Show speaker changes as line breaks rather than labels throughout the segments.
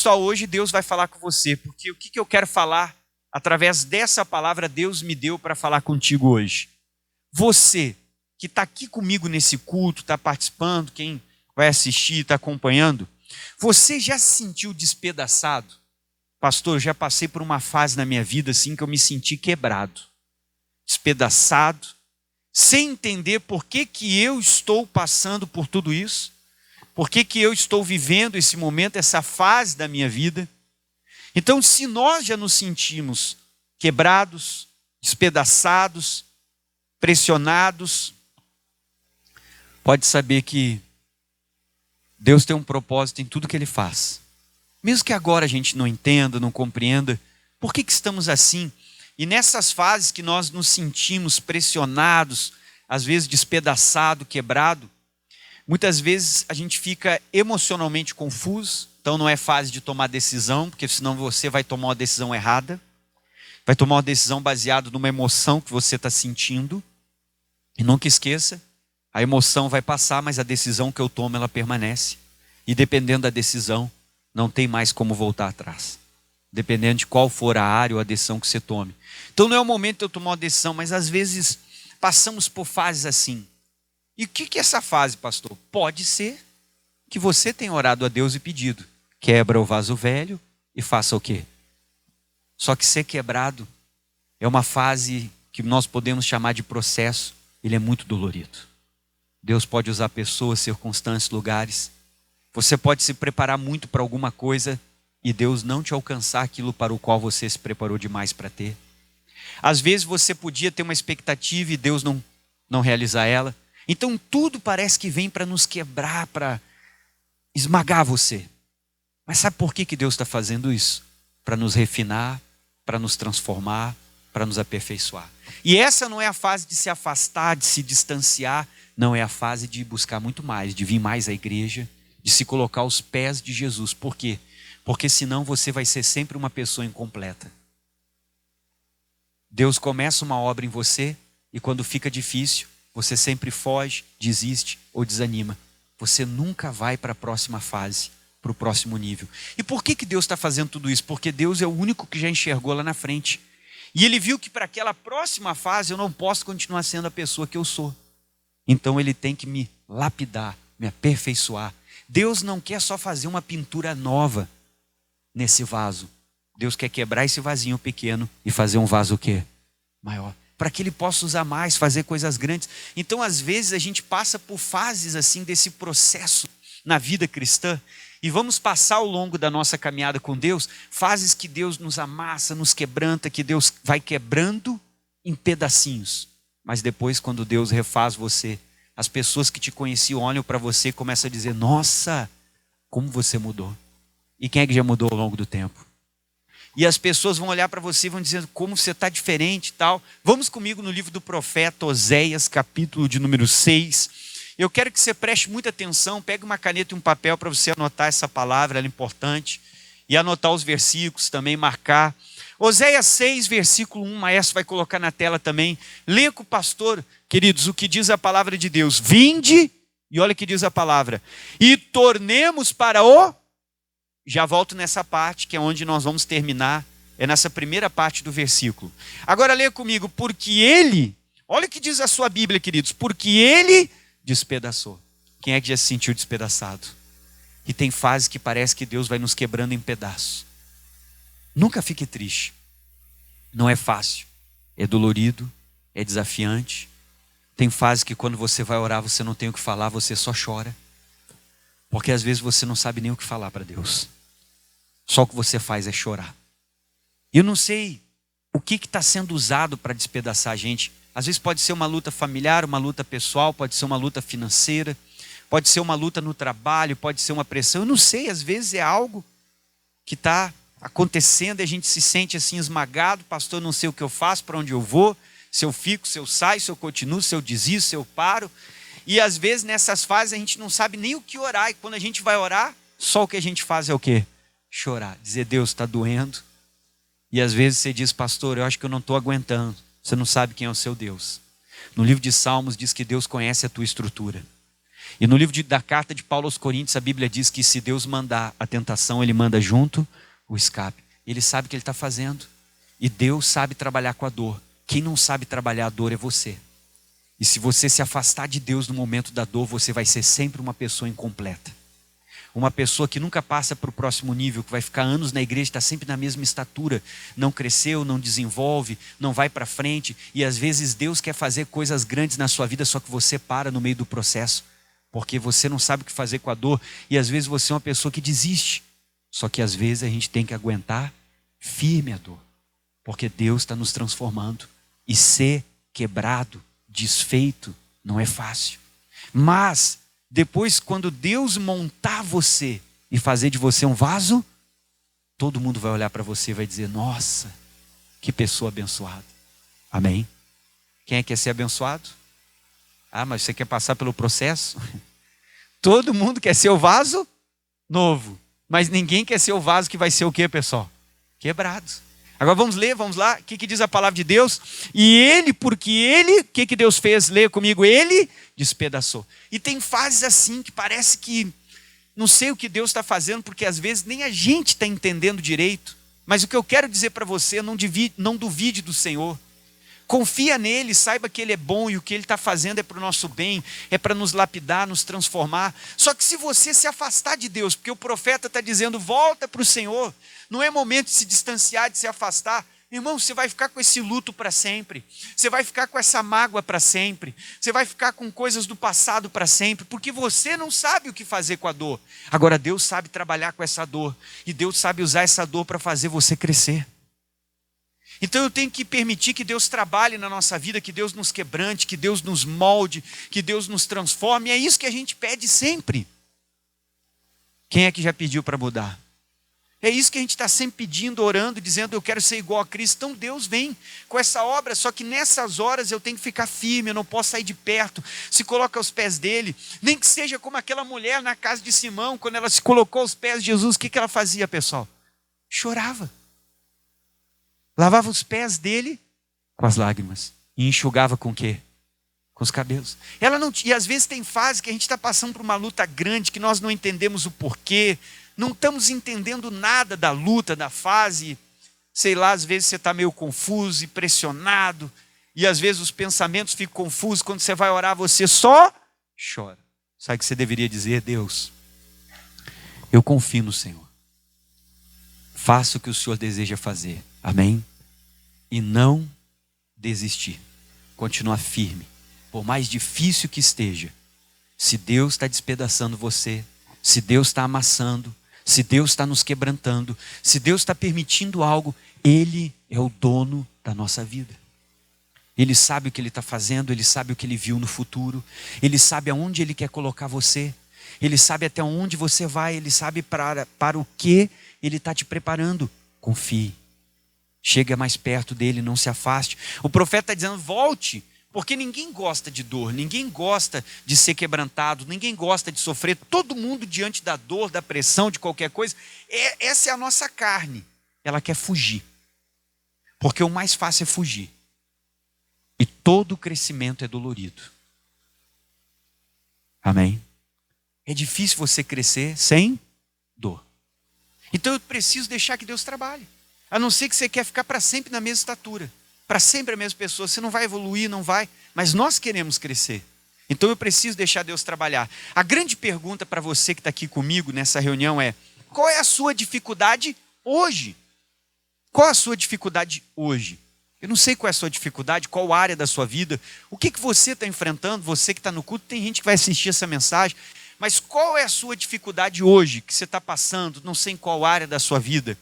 pessoal, hoje Deus vai falar com você, porque o que eu quero falar através dessa palavra Deus me deu para falar contigo hoje. Você que está aqui comigo nesse culto, está participando, quem vai assistir, está acompanhando, você já se sentiu despedaçado? Pastor, eu já passei por uma fase na minha vida assim que eu me senti quebrado, despedaçado, sem entender por que eu estou passando por tudo isso, por que eu estou vivendo esse momento, essa fase da minha vida. Então, se nós já nos sentimos quebrados, despedaçados, pressionados, pode saber que Deus tem um propósito em tudo que Ele faz. Mesmo que agora a gente não entenda, não compreenda, por que estamos assim? E nessas fases que nós nos sentimos pressionados, às vezes despedaçado, quebrado, muitas vezes a gente fica emocionalmente confuso. Então não é fase de tomar decisão, porque senão você vai tomar uma decisão errada. Vai tomar uma decisão baseada numa emoção que você está sentindo. E nunca esqueça, a emoção vai passar, mas a decisão que eu tomo, ela permanece. E dependendo da decisão, não tem mais como voltar atrás. Dependendo de qual for a área ou a decisão que você tome. Então não é o momento de eu tomar uma decisão, mas às vezes passamos por fases assim. E o que é essa fase, pastor? Pode ser que você tenha orado a Deus e pedido. Quebra o vaso velho e faça o quê? Só que ser quebrado é uma fase que nós podemos chamar de processo. Ele é muito dolorido. Deus pode usar pessoas, circunstâncias, lugares. Você pode se preparar muito para alguma coisa e Deus não te alcançar aquilo para o qual você se preparou demais para ter. Às vezes você podia ter uma expectativa e Deus não realizar ela. Então tudo parece que vem para nos quebrar, para esmagar você. Mas sabe por que Deus está fazendo isso? Para nos refinar, para nos transformar, para nos aperfeiçoar. E essa não é a fase de se afastar, de se distanciar. Não, é a fase de buscar muito mais, de vir mais à igreja, de se colocar aos pés de Jesus. Por quê? Porque senão você vai ser sempre uma pessoa incompleta. Deus começa uma obra em você e quando fica difícil, você sempre foge, desiste ou desanima. Você nunca vai para a próxima fase, para o próximo nível. E por que Deus está fazendo tudo isso? Porque Deus é o único que já enxergou lá na frente. E Ele viu que para aquela próxima fase eu não posso continuar sendo a pessoa que eu sou. Então Ele tem que me lapidar, me aperfeiçoar. Deus não quer só fazer uma pintura nova nesse vaso. Deus quer quebrar esse vasinho pequeno e fazer um vaso o quê? Maior. Para que Ele possa usar mais, fazer coisas grandes. Então às vezes a gente passa por fases assim desse processo na vida cristã. E vamos passar ao longo da nossa caminhada com Deus, fases que Deus nos amassa, nos quebranta, que Deus vai quebrando em pedacinhos. Mas depois quando Deus refaz você, as pessoas que te conheciam olham para você e começam a dizer, nossa, como você mudou. E quem é que já mudou ao longo do tempo? E as pessoas vão olhar para você e vão dizendo como você está diferente e tal. Vamos comigo no livro do profeta Oséias, capítulo de número 6. Eu quero que você preste muita atenção, pegue uma caneta e um papel para você anotar essa palavra, ela é importante. E anotar os versículos também, marcar. Oséias 6, versículo 1, o maestro vai colocar na tela também. Lê com o pastor, queridos, o que diz a palavra de Deus. Vinde, e olha o que diz a palavra. E tornemos para o... Já volto nessa parte, que é onde nós vamos terminar. É nessa primeira parte do versículo. Agora lê comigo. Porque Ele... Olha o que diz a sua Bíblia, queridos. Porque Ele despedaçou. Quem é que já se sentiu despedaçado? E tem fases que parece que Deus vai nos quebrando em pedaços. Nunca fique triste. Não é fácil. É dolorido. É desafiante. Tem fases que quando você vai orar, você não tem o que falar, você só chora. Porque às vezes você não sabe nem o que falar para Deus. Só o que você faz é chorar. Eu não sei o que está sendo usado para despedaçar a gente. Às vezes pode ser uma luta familiar, uma luta pessoal, pode ser uma luta financeira, pode ser uma luta no trabalho, pode ser uma pressão. Eu não sei, às vezes é algo que está acontecendo e a gente se sente assim esmagado. Pastor, não sei o que eu faço, para onde eu vou, se eu fico, se eu saio, se eu continuo, se eu desisto, se eu paro. E às vezes nessas fases a gente não sabe nem o que orar. E quando a gente vai orar, só o que a gente faz é o quê? Chorar, dizer, Deus, está doendo. E às vezes você diz, pastor, eu acho que eu não estou aguentando. Você não sabe quem é o seu Deus. No livro de Salmos diz que Deus conhece a tua estrutura. E no livro da carta de Paulo aos Coríntios, a Bíblia diz que se Deus mandar a tentação, Ele manda junto o escape. Ele sabe o que Ele está fazendo. E Deus sabe trabalhar com a dor. Quem não sabe trabalhar a dor é você. E se você se afastar de Deus no momento da dor, você vai ser sempre uma pessoa incompleta. Uma pessoa que nunca passa para o próximo nível, que vai ficar anos na igreja, está sempre na mesma estatura. Não cresceu, não desenvolve, não vai para frente. E às vezes Deus quer fazer coisas grandes na sua vida, só que você para no meio do processo. Porque você não sabe o que fazer com a dor. E às vezes você é uma pessoa que desiste. Só que às vezes a gente tem que aguentar firme a dor. Porque Deus está nos transformando. E ser quebrado, desfeito, não é fácil. Mas depois, quando Deus montar você e fazer de você um vaso, todo mundo vai olhar para você e vai dizer: nossa, que pessoa abençoada. Amém? Quem é que quer ser abençoado? Ah, mas você quer passar pelo processo? Todo mundo quer ser o vaso novo, mas ninguém quer ser o vaso que vai ser o quê, pessoal? Quebrado. Agora vamos ler, vamos lá. O que diz a palavra de Deus? E ele, porque ele, o que Deus fez? Leia comigo. Ele despedaçou. E tem fases assim que parece que não sei o que Deus está fazendo, porque às vezes nem a gente está entendendo direito. Mas o que eu quero dizer para você, não duvide do Senhor. Confia nele, saiba que ele é bom e o que ele está fazendo é para o nosso bem, é para nos lapidar, nos transformar. Só que se você se afastar de Deus, porque o profeta está dizendo: volta para o Senhor, não é momento de se distanciar, de se afastar. Irmão, você vai ficar com esse luto para sempre, você vai ficar com essa mágoa para sempre, você vai ficar com coisas do passado para sempre, porque você não sabe o que fazer com a dor. Agora Deus sabe trabalhar com essa dor, e Deus sabe usar essa dor para fazer você crescer. Então eu tenho que permitir que Deus trabalhe na nossa vida, que Deus nos quebrante, que Deus nos molde, que Deus nos transforme. E é isso que a gente pede sempre. Quem é que já pediu para mudar? É isso que a gente está sempre pedindo, orando, dizendo: eu quero ser igual a Cristo. Então Deus vem com essa obra, só que nessas horas eu tenho que ficar firme, eu não posso sair de perto. Se coloca aos pés dele, nem que seja como aquela mulher na casa de Simão, quando ela se colocou aos pés de Jesus, o que ela fazia, pessoal? Chorava. Lavava os pés dele com as lágrimas. E enxugava com o quê? Com os cabelos. E às vezes tem fase que a gente está passando por uma luta grande, que nós não entendemos o porquê. Não estamos entendendo nada da luta, da fase. Sei lá, às vezes você está meio confuso e pressionado. E às vezes os pensamentos ficam confusos. Quando você vai orar, você só chora. Sabe o que você deveria dizer? Deus, eu confio no Senhor. Faça o que o Senhor deseja fazer. Amém? E não desistir. Continuar firme. Por mais difícil que esteja. Se Deus está despedaçando você, se Deus está amassando, se Deus está nos quebrantando, se Deus está permitindo algo, Ele é o dono da nossa vida. Ele sabe o que Ele está fazendo, Ele sabe o que Ele viu no futuro, Ele sabe aonde Ele quer colocar você, Ele sabe até onde você vai, Ele sabe para o que Ele está te preparando. Confie. Chega mais perto dele, não se afaste. O profeta está dizendo: volte, porque ninguém gosta de dor, ninguém gosta de ser quebrantado, ninguém gosta de sofrer. Todo mundo diante da dor, da pressão, de qualquer coisa, essa é a nossa carne. Ela quer fugir, porque o mais fácil é fugir. E todo crescimento é dolorido. Amém? É difícil você crescer sem dor. Então eu preciso deixar que Deus trabalhe. A não ser que você quer ficar para sempre na mesma estatura, para sempre a mesma pessoa, você não vai evoluir, não vai, mas nós queremos crescer. Então eu preciso deixar Deus trabalhar. A grande pergunta para você que está aqui comigo nessa reunião é: qual é a sua dificuldade hoje? Qual a sua dificuldade hoje? Eu não sei qual é a sua dificuldade, qual área da sua vida, o que você está enfrentando, você que está no culto, tem gente que vai assistir essa mensagem, mas qual é a sua dificuldade hoje que você está passando, não sei em qual área da sua vida?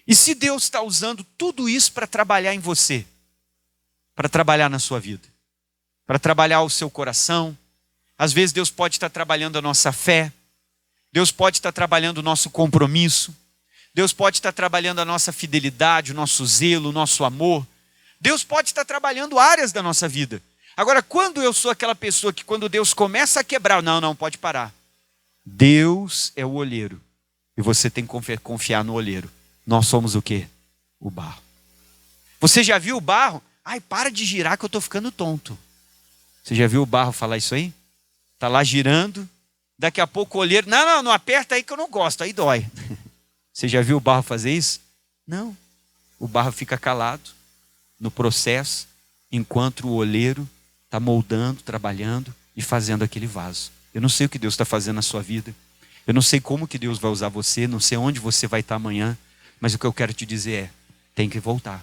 E se Deus está usando tudo isso para trabalhar em você, para trabalhar na sua vida, para trabalhar o seu coração, às vezes Deus pode estar trabalhando a nossa fé, Deus pode estar trabalhando o nosso compromisso, Deus pode estar trabalhando a nossa fidelidade, o nosso zelo, o nosso amor. Deus pode estar trabalhando áreas da nossa vida. Agora, quando eu sou aquela pessoa que quando Deus começa a quebrar, não, pode parar. Deus é o olheiro e você tem que confiar no olheiro. Nós somos o quê? O barro. Você já viu o barro? Ai, para de girar que eu estou ficando tonto. Você já viu o barro falar isso aí? Está lá girando. Daqui a pouco o olheiro, não aperta aí que eu não gosto, aí dói. Você já viu o barro fazer isso? Não. O barro fica calado no processo, enquanto o olheiro está moldando, trabalhando e fazendo aquele vaso. Eu não sei o que Deus está fazendo na sua vida. Eu não sei como que Deus vai usar você, não sei onde você vai estar amanhã, mas o que eu quero te dizer é, tem que voltar.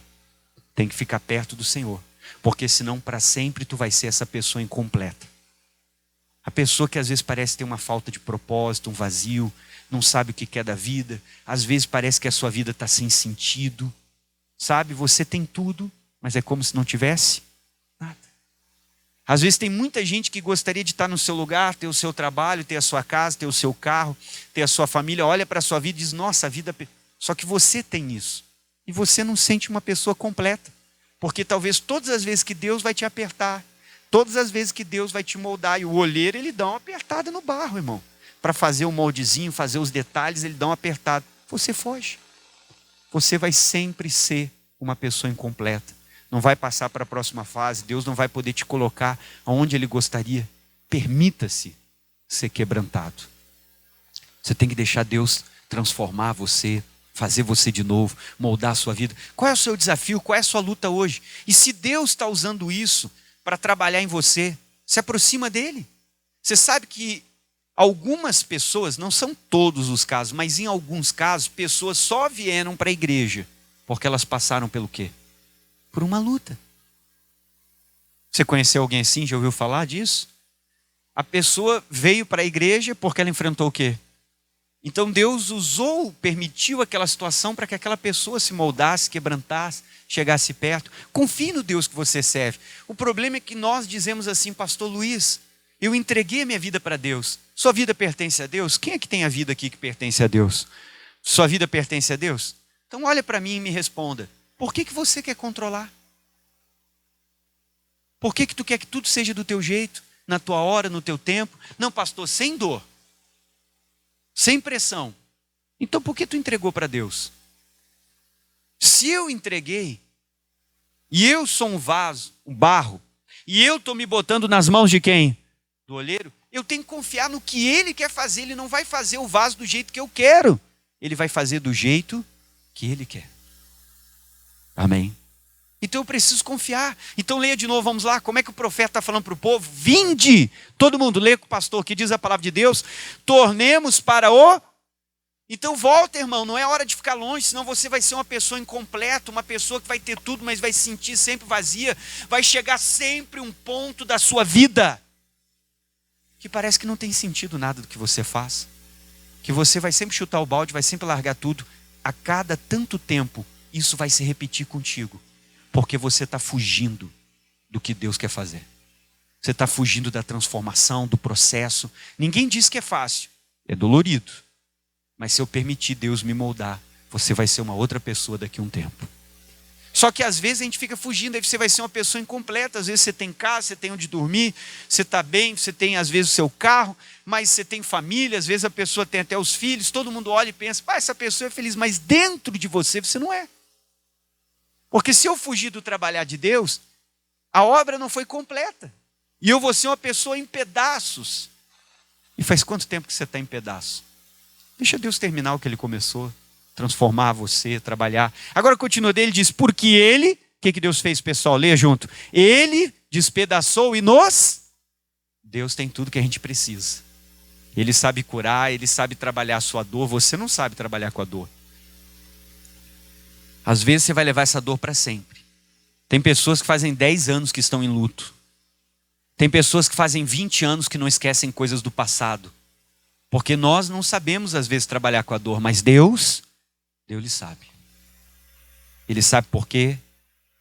Tem que ficar perto do Senhor, porque senão para sempre tu vai ser essa pessoa incompleta. A pessoa que às vezes parece ter uma falta de propósito, um vazio, não sabe o que quer da vida, às vezes parece que a sua vida está sem sentido, sabe? Você tem tudo, mas é como se não tivesse nada. Às vezes tem muita gente que gostaria de estar no seu lugar, ter o seu trabalho, ter a sua casa, ter o seu carro, ter a sua família, olha para a sua vida e diz, nossa, a vida... Só que você tem isso, e você não sente uma pessoa completa, porque talvez todas as vezes que Deus vai te apertar, todas as vezes que Deus vai te moldar, e o olheiro ele dá uma apertada no barro, irmão, para fazer o moldezinho, fazer os detalhes, ele dá uma apertada, você foge. Você vai sempre ser uma pessoa incompleta, não vai passar para a próxima fase, Deus não vai poder te colocar aonde Ele gostaria. Permita-se ser quebrantado. Você tem que deixar Deus transformar você, fazer você de novo, moldar a sua vida. Qual é o seu desafio? Qual é a sua luta hoje? E se Deus está usando isso para trabalhar em você, se aproxima dEle. Você sabe que algumas pessoas, não são todos os casos, mas em alguns casos, pessoas só vieram para a igreja porque elas passaram pelo quê? Por uma luta. Você conheceu alguém assim? Já ouviu falar disso? A pessoa veio para a igreja porque ela enfrentou o quê? Então Deus usou, permitiu aquela situação para que aquela pessoa se moldasse, quebrantasse, chegasse perto. Confie no Deus que você serve. O problema é que nós dizemos assim, pastor Luiz, eu entreguei a minha vida para Deus. Sua vida pertence a Deus? Quem é que tem a vida aqui que pertence a Deus? Sua vida pertence a Deus? Então olha para mim e me responda. Por que você quer controlar? Por que tu quer que tudo seja do teu jeito, na tua hora, no teu tempo? Não, pastor, sem dor, sem pressão. Então por que tu entregou para Deus? Se eu entreguei, e eu sou um vaso, um barro, e eu estou me botando nas mãos de quem? Do olheiro, eu tenho que confiar no que Ele quer fazer. Ele não vai fazer o vaso do jeito que eu quero. Ele vai fazer do jeito que Ele quer. Amém? Então eu preciso confiar. Então leia de novo, vamos lá. Como é que o profeta está falando para o povo? Vinde! Todo mundo, leia com o pastor que diz a palavra de Deus. Tornemos para o... Então volta, irmão, não é hora de ficar longe, senão você vai ser uma pessoa incompleta, uma pessoa que vai ter tudo, mas vai se sentir sempre vazia. Vai chegar sempre um ponto da sua vida que parece que não tem sentido nada do que você faz. Que você vai sempre chutar o balde, vai sempre largar tudo. A cada tanto tempo, isso vai se repetir contigo. Porque você está fugindo do que Deus quer fazer. Você está fugindo da transformação, do processo. Ninguém diz que é fácil. É dolorido. Mas se eu permitir Deus me moldar, você vai ser uma outra pessoa daqui a um tempo. Só que às vezes a gente fica fugindo, aí você vai ser uma pessoa incompleta. Às vezes você tem casa, você tem onde dormir, você está bem, você tem às vezes o seu carro, mas você tem família, às vezes a pessoa tem até os filhos, todo mundo olha e pensa, essa pessoa é feliz, mas dentro de você não é. Porque se eu fugir do trabalhar de Deus, a obra não foi completa. E eu vou ser uma pessoa em pedaços. E faz quanto tempo que você está em pedaços? Deixa Deus terminar o que Ele começou. Transformar você, trabalhar. Agora continua dele, diz, porque Ele, o que Deus fez, pessoal? Leia junto. Ele despedaçou e nos... Deus tem tudo que a gente precisa. Ele sabe curar, Ele sabe trabalhar a sua dor. Você não sabe trabalhar com a dor. Às vezes você vai levar essa dor para sempre. Tem pessoas que fazem 10 anos que estão em luto. Tem pessoas que fazem 20 anos que não esquecem coisas do passado. Porque nós não sabemos às vezes trabalhar com a dor, mas Deus Ele sabe. Ele sabe por quê.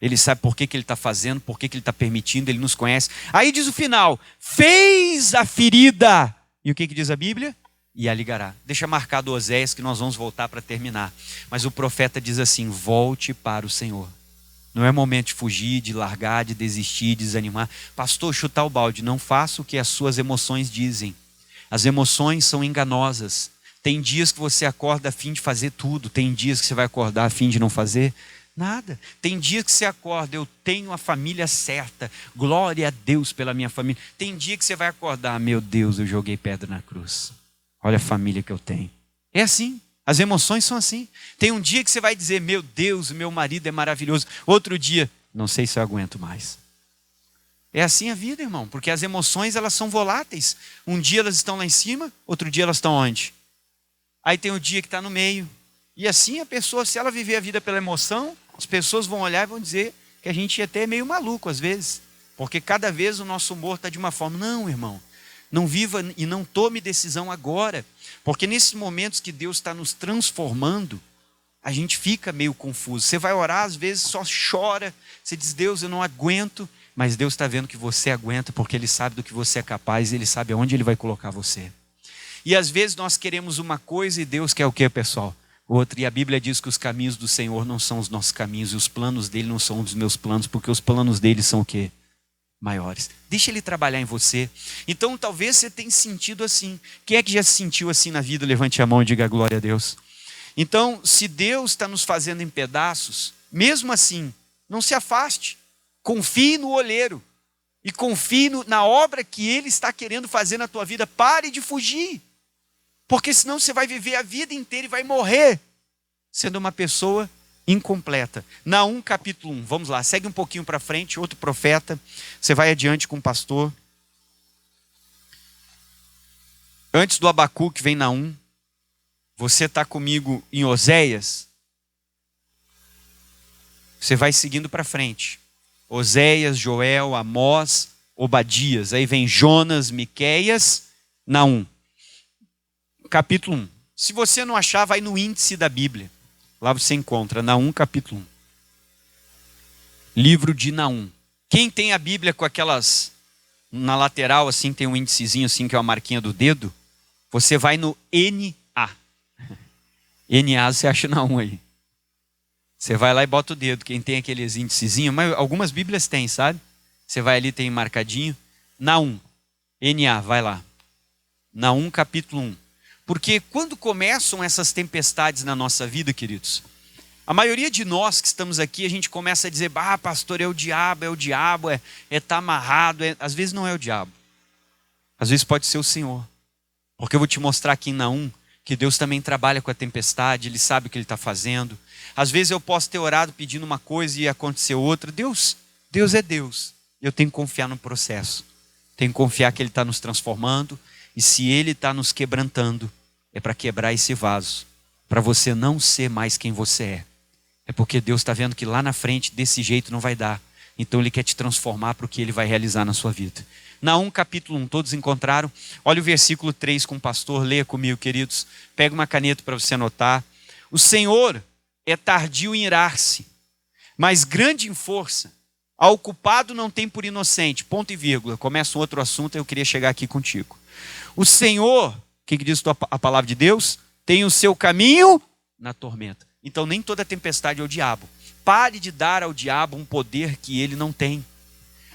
Ele sabe por que Ele está fazendo, por que Ele está permitindo, Ele nos conhece. Aí diz o final, fez a ferida. E o que diz a Bíblia? E a ligará. Deixa marcado Oséias que nós vamos voltar para terminar. Mas o profeta diz assim, volte para o Senhor. Não é momento de fugir, de largar, de desistir, de desanimar. Pastor, chutar o balde. Não faça o que as suas emoções dizem. As emoções são enganosas. Tem dias que você acorda a fim de fazer tudo. Tem dias que você vai acordar a fim de não fazer Nada. Tem dias que você acorda, eu tenho a família certa, glória a Deus pela minha família. Tem dia que você vai acordar, meu Deus, eu joguei pedra na cruz. Olha a família que eu tenho. É assim, as emoções são assim. Tem um dia que você vai dizer, meu Deus, meu marido é maravilhoso. Outro dia, não sei se eu aguento mais. É assim a vida, irmão, porque as emoções elas são voláteis. Um dia elas estão lá em cima, outro dia elas estão onde? Aí tem o dia que está no meio. E assim a pessoa, se ela viver a vida pela emoção, as pessoas vão olhar e vão dizer que a gente até é meio maluco às vezes. Porque cada vez o nosso humor está de uma forma. Não, irmão, não viva e não tome decisão agora. Porque nesses momentos que Deus está nos transformando, a gente fica meio confuso. Você vai orar, às vezes só chora. Você diz, Deus, eu não aguento. Mas Deus está vendo que você aguenta porque Ele sabe do que você é capaz e Ele sabe aonde Ele vai colocar você. E às vezes nós queremos uma coisa e Deus quer o quê, pessoal? Outra. E a Bíblia diz que os caminhos do Senhor não são os nossos caminhos e os planos dele não são os meus planos, porque os planos dele são o quê? Maiores. Deixa Ele trabalhar em você. Então talvez você tenha sentido assim. Quem é que já se sentiu assim na vida? Levante a mão e diga glória a Deus. Então, se Deus está nos fazendo em pedaços, mesmo assim, não se afaste. Confie no olheiro. E confie na obra que Ele está querendo fazer na tua vida. Pare de fugir. Porque senão você vai viver a vida inteira e vai morrer sendo uma pessoa incompleta. Naum capítulo 1, vamos lá, segue um pouquinho para frente, outro profeta, você vai adiante com o pastor. Antes do Abacuque vem Naum, você está comigo em Oséias, você vai seguindo para frente. Oséias, Joel, Amós, Obadias, aí vem Jonas, Miqueias, Naum. Capítulo 1. Se você não achar, vai no índice da Bíblia. Lá você encontra Naum, capítulo 1. Livro de Naum. Quem tem a Bíblia com aquelas, na lateral assim, tem um índicezinho assim, que é uma marquinha do dedo, você vai no NA. NA você acha Naum aí. Você vai lá e bota o dedo. Quem tem aqueles índicezinhos, mas algumas Bíblias têm, sabe? Você vai ali, tem marcadinho. Naum. NA, vai lá. Naum, capítulo 1. Porque quando começam essas tempestades na nossa vida, queridos, a maioria de nós que estamos aqui, a gente começa a dizer, pastor, é o diabo, tá amarrado. Às vezes não é o diabo. Às vezes pode ser o Senhor. Porque eu vou te mostrar aqui em Naum, que Deus também trabalha com a tempestade, Ele sabe o que Ele está fazendo. Às vezes eu posso ter orado pedindo uma coisa e acontecer outra. Deus é Deus. Eu tenho que confiar no processo. Tenho que confiar que Ele está nos transformando. E se Ele está nos quebrantando, é para quebrar esse vaso, para você não ser mais quem você é. É porque Deus está vendo que lá na frente, desse jeito não vai dar. Então Ele quer te transformar para o que Ele vai realizar na sua vida. Naum capítulo 1, todos encontraram? Olha o versículo 3 com o pastor, leia comigo, queridos. Pega uma caneta para você anotar. O Senhor é tardio em irar-se, mas grande em força. Ao culpado não tem por inocente. Ponto e vírgula. Começa um outro assunto, eu queria chegar aqui contigo. O Senhor, o que diz a palavra de Deus? Tem o seu caminho na tormenta. Então nem toda tempestade é o diabo. Pare de dar ao diabo um poder que ele não tem.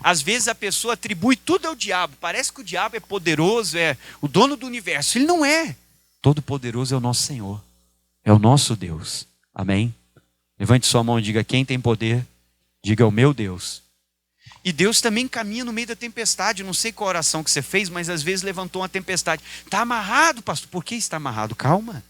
Às vezes a pessoa atribui tudo ao diabo. Parece que o diabo é poderoso, é o dono do universo. Ele não é. Todo poderoso é o nosso Senhor. É o nosso Deus. Amém? Levante sua mão e diga, quem tem poder? Diga, o meu Deus. E Deus também caminha no meio da tempestade. Eu não sei qual oração que você fez, mas às vezes levantou uma tempestade. Está amarrado, pastor. Por que está amarrado? Calma.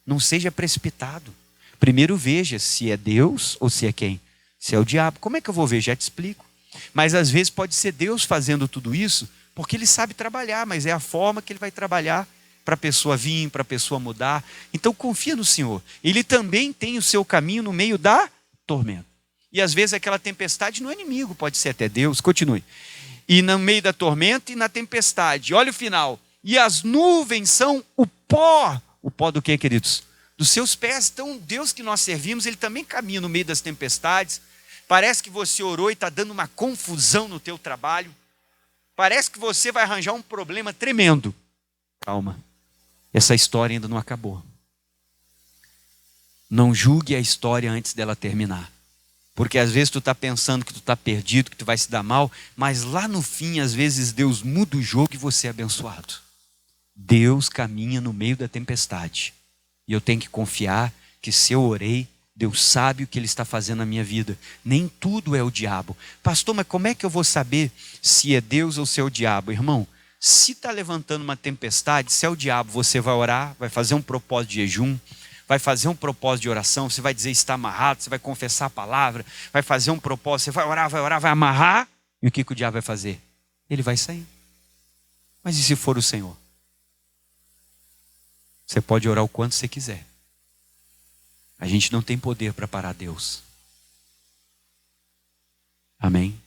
Não seja precipitado. Primeiro veja se é Deus ou se é quem? Se é o diabo. Como é que eu vou ver? Já te explico. Mas às vezes pode ser Deus fazendo tudo isso, porque Ele sabe trabalhar, mas é a forma que Ele vai trabalhar para a pessoa vir, para a pessoa mudar. Então confia no Senhor. Ele também tem o seu caminho no meio da tormenta. E às vezes aquela tempestade não é inimigo, pode ser até Deus. Continue. E no meio da tormenta e na tempestade. Olha o final. E as nuvens são o pó. O pó do quê, queridos? Dos seus pés. Então, Deus que nós servimos, Ele também caminha no meio das tempestades. Parece que você orou e está dando uma confusão no teu trabalho. Parece que você vai arranjar um problema tremendo. Calma. Essa história ainda não acabou. Não julgue a história antes dela terminar. Porque às vezes tu está pensando que tu está perdido, que tu vai se dar mal, mas lá no fim, às vezes Deus muda o jogo e você é abençoado. Deus caminha no meio da tempestade. E eu tenho que confiar que se eu orei, Deus sabe o que Ele está fazendo na minha vida. Nem tudo é o diabo. Pastor, mas como é que eu vou saber se é Deus ou se é o diabo? Irmão, se está levantando uma tempestade, se é o diabo, você vai orar, vai fazer um propósito de jejum, vai fazer um propósito de oração, você vai dizer está amarrado, você vai confessar a palavra, vai fazer um propósito, você vai orar, vai amarrar. E o que o diabo vai fazer? Ele vai sair. Mas e se for o Senhor? Você pode orar o quanto você quiser. A gente não tem poder para parar Deus. Amém?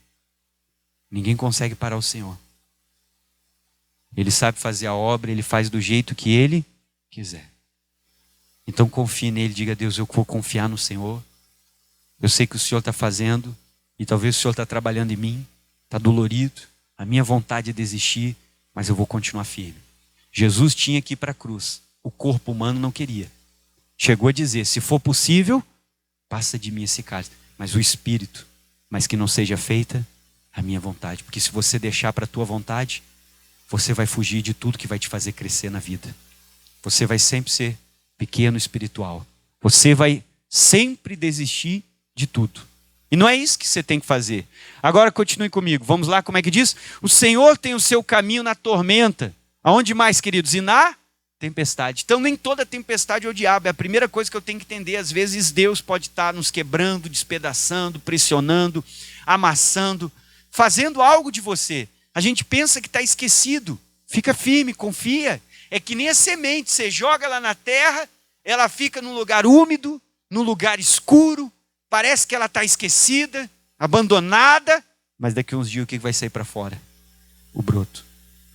Ninguém consegue parar o Senhor. Ele sabe fazer a obra, Ele faz do jeito que Ele quiser. Então confie nele, diga a Deus, eu vou confiar no Senhor. Eu sei que o Senhor está fazendo, e talvez o Senhor está trabalhando em mim, está dolorido, a minha vontade é desistir, mas eu vou continuar firme. Jesus tinha que ir para a cruz, o corpo humano não queria. Chegou a dizer, se for possível, passa de mim esse cálice. Mas o Espírito, mas que não seja feita a minha vontade. Porque se você deixar para a tua vontade, você vai fugir de tudo que vai te fazer crescer na vida. Você vai sempre ser pequeno espiritual. Você vai sempre desistir de tudo. E não é isso que você tem que fazer. Agora continue comigo. Vamos lá, como é que diz? O Senhor tem o seu caminho na tormenta. Aonde mais, queridos? E na tempestade. Então nem toda tempestade é o diabo. É a primeira coisa que eu tenho que entender. Às vezes Deus pode estar nos quebrando, despedaçando, pressionando, amassando, fazendo algo de você. A gente pensa que está esquecido. Fica firme, confia. É que nem a semente. Você joga ela na terra, ela fica num lugar úmido, num lugar escuro. Parece que ela está esquecida, abandonada. Mas daqui a uns dias o que vai sair para fora? O broto.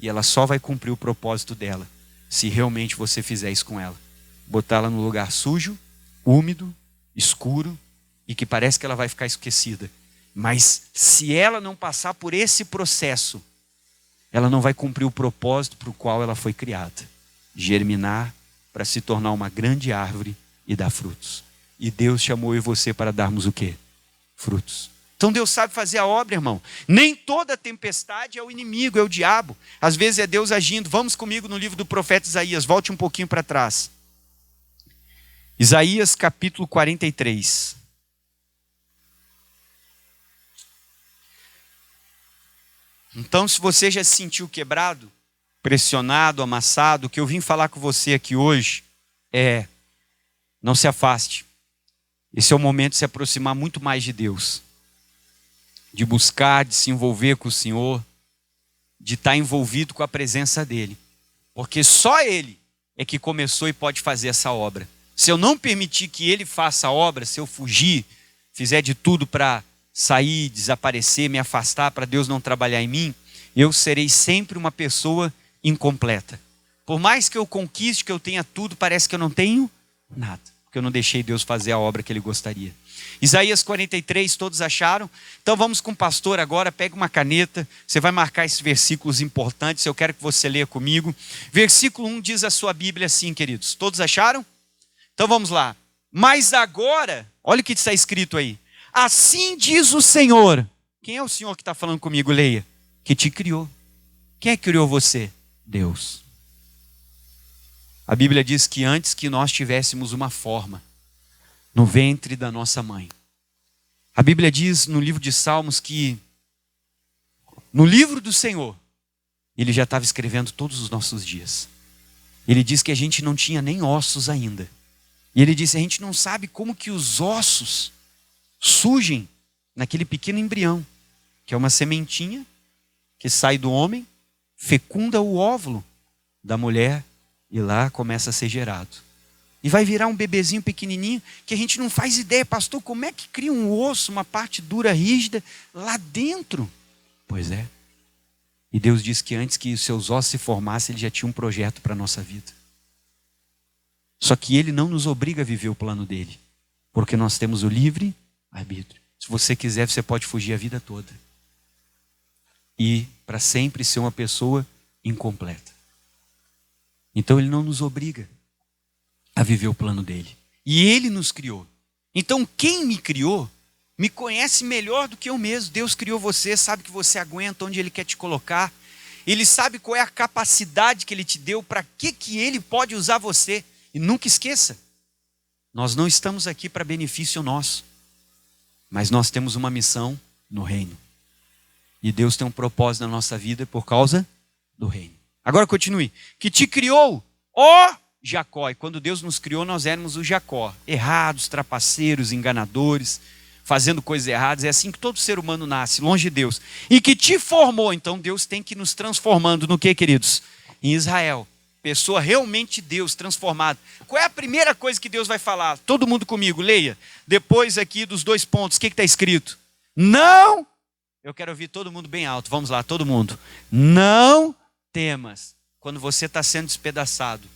E ela só vai cumprir o propósito dela se realmente você fizer isso com ela. Botá-la num lugar sujo, úmido, escuro e que parece que ela vai ficar esquecida. Mas se ela não passar por esse processo, ela não vai cumprir o propósito para o qual ela foi criada. Germinar para se tornar uma grande árvore e dar frutos. E Deus chamou eu e você para darmos o quê? Frutos. Então Deus sabe fazer a obra, irmão. Nem toda tempestade é o inimigo, é o diabo. Às vezes é Deus agindo. Vamos comigo no livro do profeta Isaías. Volte um pouquinho para trás. Isaías capítulo 43. Então, se você já se sentiu quebrado, pressionado, amassado, o que eu vim falar com você aqui hoje é: não se afaste. Esse é o momento de se aproximar muito mais de Deus, de buscar, de se envolver com o Senhor, de estar envolvido com a presença dEle, porque só Ele é que começou e pode fazer essa obra. Se eu não permitir que Ele faça a obra, se eu fugir, fizer de tudo para sair, desaparecer, me afastar, para Deus não trabalhar em mim, eu serei sempre uma pessoa incompleta. Por mais que eu conquiste, que eu tenha tudo, parece que eu não tenho nada, porque eu não deixei Deus fazer a obra que Ele gostaria. Isaías 43, todos acharam? Então vamos com o pastor agora, pega uma caneta, você vai marcar esses versículos importantes, eu quero que você leia comigo. Versículo 1 diz a sua Bíblia assim, queridos, todos acharam? Então vamos lá. Mas agora, olha o que está escrito aí. Assim diz o Senhor. Quem é o Senhor que está falando comigo? Leia. Que te criou. Quem é que criou você? Deus. A Bíblia diz que antes que nós tivéssemos uma forma no ventre da nossa mãe. A Bíblia diz no livro de Salmos que no livro do Senhor Ele já estava escrevendo todos os nossos dias. Ele diz que a gente não tinha nem ossos ainda. E Ele disse, a gente não sabe como que os ossos surgem naquele pequeno embrião, que é uma sementinha que sai do homem, fecunda o óvulo da mulher e lá começa a ser gerado. E vai virar um bebezinho pequenininho que a gente não faz ideia. Pastor, como é que cria um osso, uma parte dura, rígida, lá dentro? Pois é. E Deus disse que antes que os seus ossos se formassem, Ele já tinha um projeto para a nossa vida. Só que Ele não nos obriga a viver o plano dEle, porque nós temos o livre arbítrio. Se você quiser, você pode fugir a vida toda. E para sempre ser uma pessoa incompleta. Então Ele não nos obriga a viver o plano dEle. E Ele nos criou. Então quem me criou, me conhece melhor do que eu mesmo. Deus criou você, sabe que você aguenta, onde Ele quer te colocar. Ele sabe qual é a capacidade que Ele te deu, para que Ele pode usar você. E nunca esqueça, Nós não estamos aqui para benefício nosso, mas nós temos uma missão no reino. E Deus tem um propósito na nossa vida por causa do reino. Agora continue. Que te criou, ó Jacó. E quando Deus nos criou, nós éramos o Jacó. Errados, trapaceiros, enganadores, fazendo coisas erradas. É assim que todo ser humano nasce, longe de Deus. E que te formou. Então Deus tem que ir nos transformando no que, queridos? Em Israel. Pessoa realmente Deus, transformada. Qual é a primeira coisa que Deus vai falar? Todo mundo comigo, leia. Depois aqui dos 2 pontos, o que está escrito? Não. Eu quero ouvir todo mundo bem alto. Vamos lá, todo mundo. Não temas. Quando você está sendo despedaçado,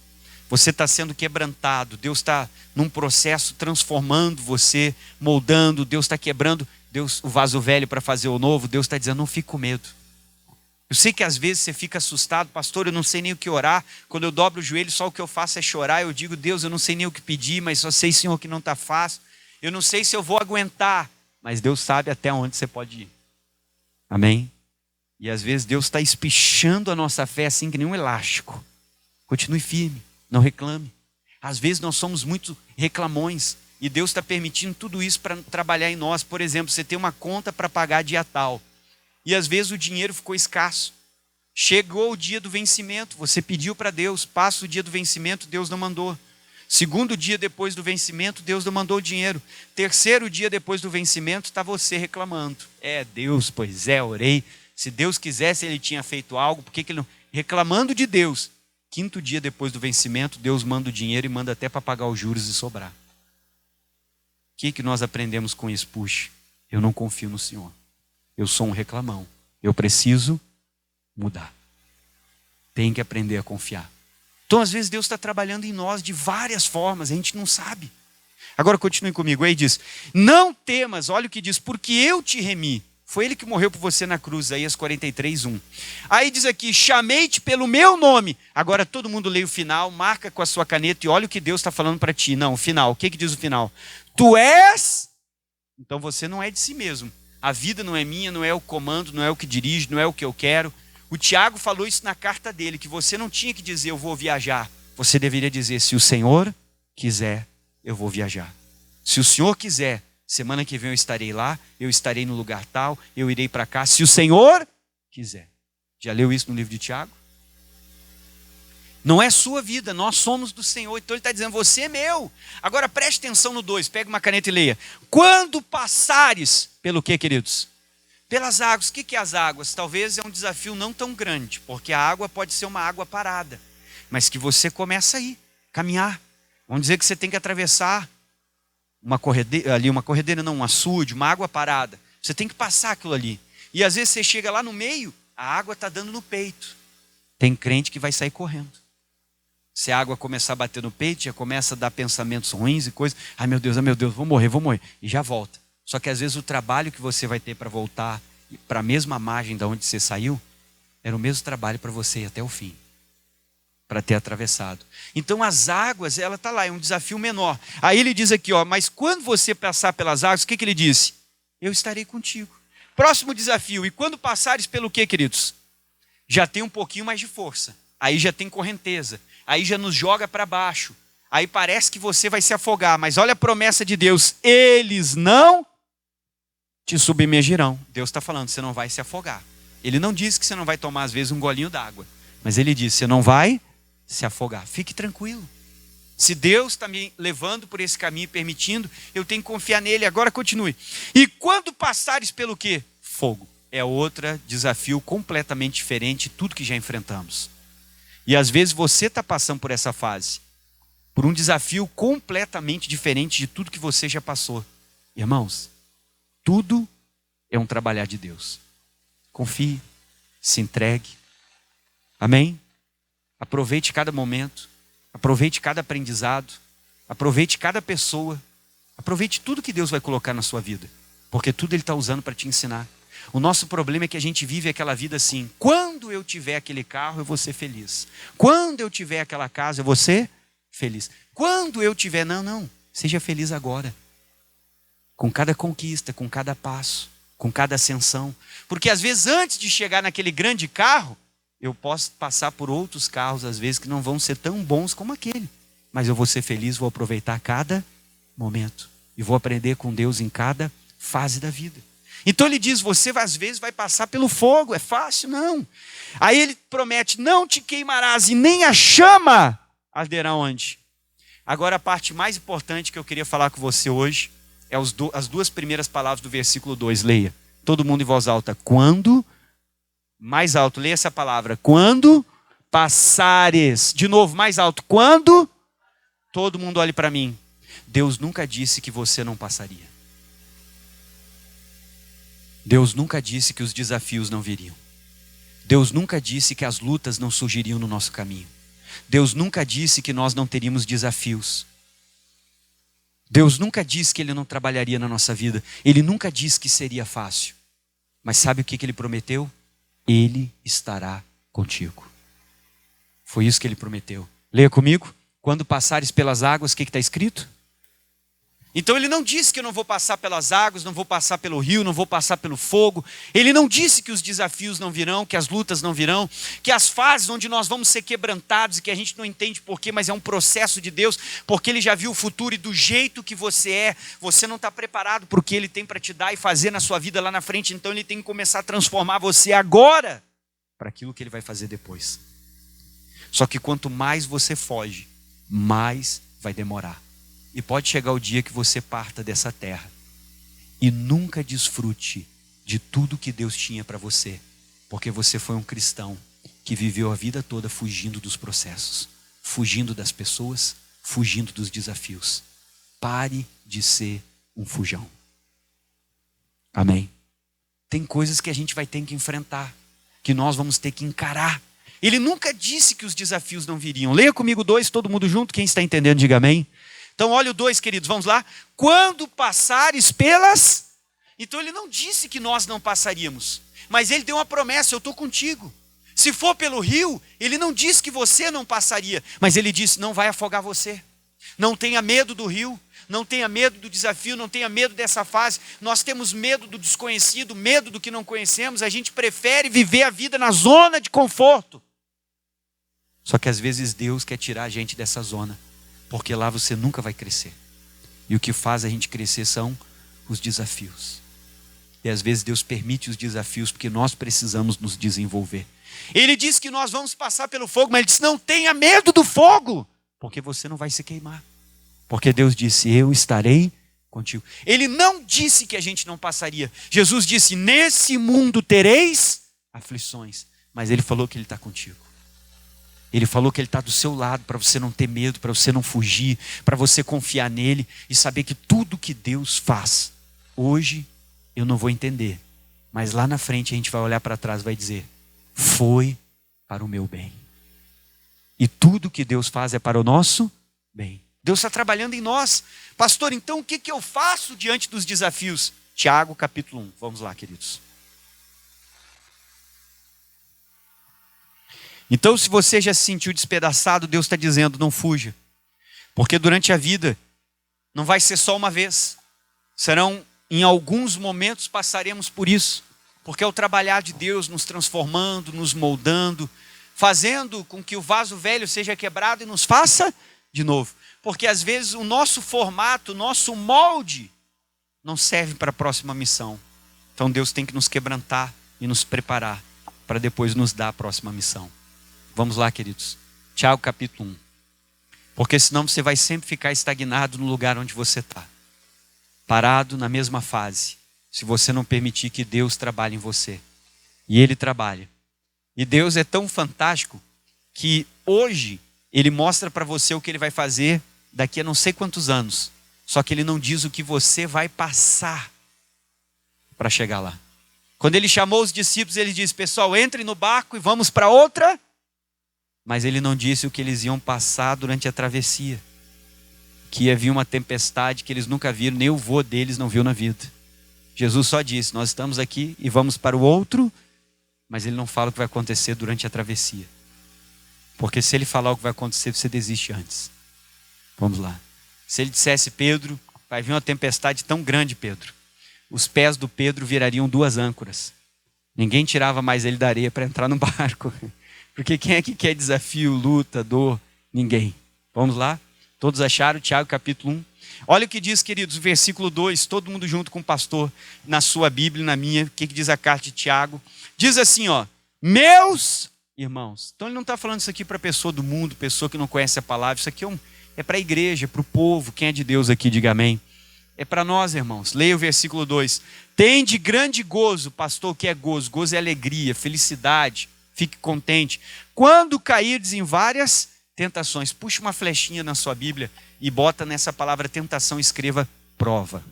você está sendo quebrantado, Deus está num processo transformando você, moldando, Deus está quebrando o vaso velho para fazer o novo. Deus está dizendo, não fique com medo. Eu sei que às vezes você fica assustado, pastor, eu não sei nem o que orar. Quando eu dobro o joelho, só o que eu faço é chorar. Eu digo, Deus, eu não sei nem o que pedir, mas só sei, Senhor, que não está fácil. Eu não sei se eu vou aguentar, mas Deus sabe até onde você pode ir. Amém? E às vezes Deus está espichando a nossa fé assim que nem um elástico. Continue firme, não reclame. Às vezes nós somos muito reclamões e Deus está permitindo tudo isso para trabalhar em nós. Por exemplo, você tem uma conta para pagar dia tal e às vezes o dinheiro ficou escasso. Chegou o dia do vencimento, você pediu para Deus, passa o dia do vencimento, Deus não mandou. Segundo dia depois do vencimento, Deus não mandou o dinheiro. Terceiro dia depois do vencimento, está você reclamando. Deus, pois orei. Se Deus quisesse, Ele tinha feito algo, por que Ele não... Reclamando de Deus. Quinto dia depois do vencimento, Deus manda o dinheiro e manda até para pagar os juros e sobrar. O que nós aprendemos com isso? Puxa, eu não confio no Senhor. Eu sou um reclamão. Eu preciso mudar. Tem que aprender a confiar. Então, às vezes, Deus está trabalhando em nós de várias formas, a gente não sabe. Agora, continue comigo. Aí diz, não temas, olha o que diz, porque eu te remi. Foi Ele que morreu por você na cruz, Isaías 43:1. Aí diz aqui, chamei-te pelo meu nome. Agora, todo mundo lê o final, marca com a sua caneta e olha o que Deus está falando para ti. Não, o final, o que diz o final? Tu és, então você não é de si mesmo. A vida não é minha, não é o comando, não é o que dirige, não é o que eu quero. O Tiago falou isso na carta dele, que você não tinha que dizer, eu vou viajar. Você deveria dizer, se o Senhor quiser, eu vou viajar. Se o Senhor quiser, semana que vem eu estarei lá, eu estarei no lugar tal, eu irei para cá, se o Senhor quiser. Já leu isso no livro de Tiago? Não é sua vida, nós somos do Senhor. Então Ele está dizendo, você é meu. Agora preste atenção no 2, pega uma caneta e leia. Quando passares, pelo que, queridos? Pelas águas. O que é as águas? Talvez é um desafio não tão grande, porque a água pode ser uma água parada, mas que você começa a ir, caminhar. Vamos dizer que você tem que atravessar uma corredeira, não, um açude, uma água parada. Você tem que passar aquilo ali. E às vezes você chega lá no meio, a água está dando no peito. Tem crente que vai sair correndo. Se a água começar a bater no peito, já começa a dar pensamentos ruins e coisas. Ai meu Deus, vou morrer. E já volta. Só que às vezes o trabalho que você vai ter para voltar para a mesma margem da onde você saiu, era o mesmo trabalho para você ir até o fim. Para ter atravessado. Então as águas, ela está lá, é um desafio menor. Aí ele diz aqui, mas quando você passar pelas águas, o que ele disse? Eu estarei contigo. Próximo desafio, e quando passares pelo quê, queridos? Já tem um pouquinho mais de força. Aí já tem correnteza. Aí já nos joga para baixo. Aí parece que você vai se afogar. Mas olha a promessa de Deus. Eles não te submergirão. Deus está falando, você não vai se afogar. Ele não disse que você não vai tomar às vezes um golinho d'água. Mas Ele disse, você não vai se afogar. Fique tranquilo. Se Deus está me levando por esse caminho, permitindo, eu tenho que confiar nele. Agora continue. E quando passares pelo quê? Fogo. É outro desafio completamente diferente de tudo que já enfrentamos. E às vezes você está passando por essa fase. Por um desafio completamente diferente de tudo que você já passou. Irmãos, tudo é um trabalhar de Deus. Confie, se entregue. Amém? Aproveite cada momento. Aproveite cada aprendizado. Aproveite cada pessoa. Aproveite tudo que Deus vai colocar na sua vida. Porque tudo Ele está usando para te ensinar. O nosso problema é que a gente vive aquela vida assim. Quando eu tiver aquele carro, eu vou ser feliz. Quando eu tiver aquela casa, eu vou ser feliz. Quando eu tiver... Não. Seja feliz agora. Com cada conquista, com cada passo, com cada ascensão. Porque às vezes antes de chegar naquele grande carro, eu posso passar por outros carros, às vezes, que não vão ser tão bons como aquele. Mas eu vou ser feliz, vou aproveitar cada momento. E vou aprender com Deus em cada fase da vida. Então ele diz, você às vezes vai passar pelo fogo, é fácil? Não. Aí ele promete, não te queimarás e nem a chama arderá onde? Agora a parte mais importante que eu queria falar com você hoje é as duas primeiras palavras do versículo 2, leia. Todo mundo em voz alta. Quando, mais alto, leia essa palavra. Quando passares, de novo, mais alto. Quando, todo mundo olhe para mim. Deus nunca disse que você não passaria. Deus nunca disse que os desafios não viriam. Deus nunca disse que as lutas não surgiriam no nosso caminho. Deus nunca disse que nós não teríamos desafios. Deus nunca disse que Ele não trabalharia na nossa vida. Ele nunca disse que seria fácil. Mas sabe o que Ele prometeu? Ele estará contigo. Foi isso que Ele prometeu. Leia comigo. Quando passares pelas águas, o que está escrito? Então ele não disse que eu não vou passar pelas águas, não vou passar pelo rio, não vou passar pelo fogo. Ele não disse que os desafios não virão, que as lutas não virão, que as fases onde nós vamos ser quebrantados e que a gente não entende porquê, mas é um processo de Deus, porque Ele já viu o futuro e do jeito que você é, você não está preparado para o que Ele tem para te dar e fazer na sua vida lá na frente. Então Ele tem que começar a transformar você agora para aquilo que Ele vai fazer depois. Só que quanto mais você foge, mais vai demorar. E pode chegar o dia que você parta dessa terra e nunca desfrute de tudo que Deus tinha para você, porque você foi um cristão que viveu a vida toda fugindo dos processos, fugindo das pessoas, fugindo dos desafios. Pare de ser um fujão. Amém? Tem coisas que a gente vai ter que enfrentar, que nós vamos ter que encarar. Ele nunca disse que os desafios não viriam. Leia comigo 2, todo mundo junto, quem está entendendo, diga amém. Então olha o 2, queridos, vamos lá. Quando passares pelas... Então ele não disse que nós não passaríamos, mas ele deu uma promessa, eu estou contigo. Se for pelo rio, ele não disse que você não passaria, mas ele disse, não vai afogar você. Não tenha medo do rio, não tenha medo do desafio, não tenha medo dessa fase. Nós temos medo do desconhecido, medo do que não conhecemos. A gente prefere viver a vida na zona de conforto. Só que às vezes Deus quer tirar a gente dessa zona, porque lá você nunca vai crescer. E o que faz a gente crescer são os desafios. E às vezes Deus permite os desafios porque nós precisamos nos desenvolver. Ele diz que nós vamos passar pelo fogo, mas ele disse, não tenha medo do fogo, porque você não vai se queimar. Porque Deus disse, eu estarei contigo. Ele não disse que a gente não passaria. Jesus disse, nesse mundo tereis aflições. Mas ele falou que ele está contigo. Ele falou que Ele está do seu lado para você não ter medo, para você não fugir, para você confiar nele e saber que tudo que Deus faz, hoje eu não vou entender, mas lá na frente a gente vai olhar para trás e vai dizer, foi para o meu bem. E tudo que Deus faz é para o nosso bem. Deus está trabalhando em nós. Pastor, então o que eu faço diante dos desafios? Tiago capítulo 1, vamos lá, queridos. Então, se você já se sentiu despedaçado, Deus está dizendo, não fuja. Porque durante a vida, não vai ser só uma vez. Serão, em alguns momentos, passaremos por isso. Porque é o trabalhar de Deus nos transformando, nos moldando, fazendo com que o vaso velho seja quebrado e nos faça de novo. Porque às vezes o nosso formato, o nosso molde, não serve para a próxima missão. Então Deus tem que nos quebrantar e nos preparar para depois nos dar a próxima missão. Vamos lá, queridos. Tiago capítulo 1. Porque senão você vai sempre ficar estagnado no lugar onde você está. Parado na mesma fase. Se você não permitir que Deus trabalhe em você. E Ele trabalha. E Deus é tão fantástico que hoje Ele mostra para você o que Ele vai fazer daqui a não sei quantos anos. Só que Ele não diz o que você vai passar para chegar lá. Quando Ele chamou os discípulos, Ele disse, pessoal, entrem no barco e vamos para outra. Mas Ele não disse o que eles iam passar durante a travessia. Que ia vir uma tempestade que eles nunca viram, nem o vô deles não viu na vida. Jesus só disse, nós estamos aqui e vamos para o outro, mas Ele não fala o que vai acontecer durante a travessia. Porque se Ele falar o que vai acontecer, você desiste antes. Vamos lá. Se Ele dissesse, Pedro, vai vir uma tempestade tão grande, Pedro. Os pés do Pedro virariam 2 âncoras. Ninguém tirava mais ele da areia para entrar no barco. Porque quem é que quer desafio, luta, dor? Ninguém. Vamos lá? Todos acharam? Tiago capítulo 1. Olha o que diz, queridos, o versículo 2, todo mundo junto com o pastor, na sua Bíblia, na minha, o que diz a carta de Tiago? Diz assim, ó, meus irmãos. Então ele não está falando isso aqui para pessoa do mundo, pessoa que não conhece a palavra, isso aqui é para a igreja, para o povo. Quem é de Deus aqui, diga amém. É para nós, irmãos. Leia o versículo 2. Tende grande gozo, pastor, o que é gozo? Gozo é alegria, felicidade, fique contente. Quando cairdes em várias tentações, puxa uma flechinha na sua Bíblia e bota nessa palavra tentação, escreva prova.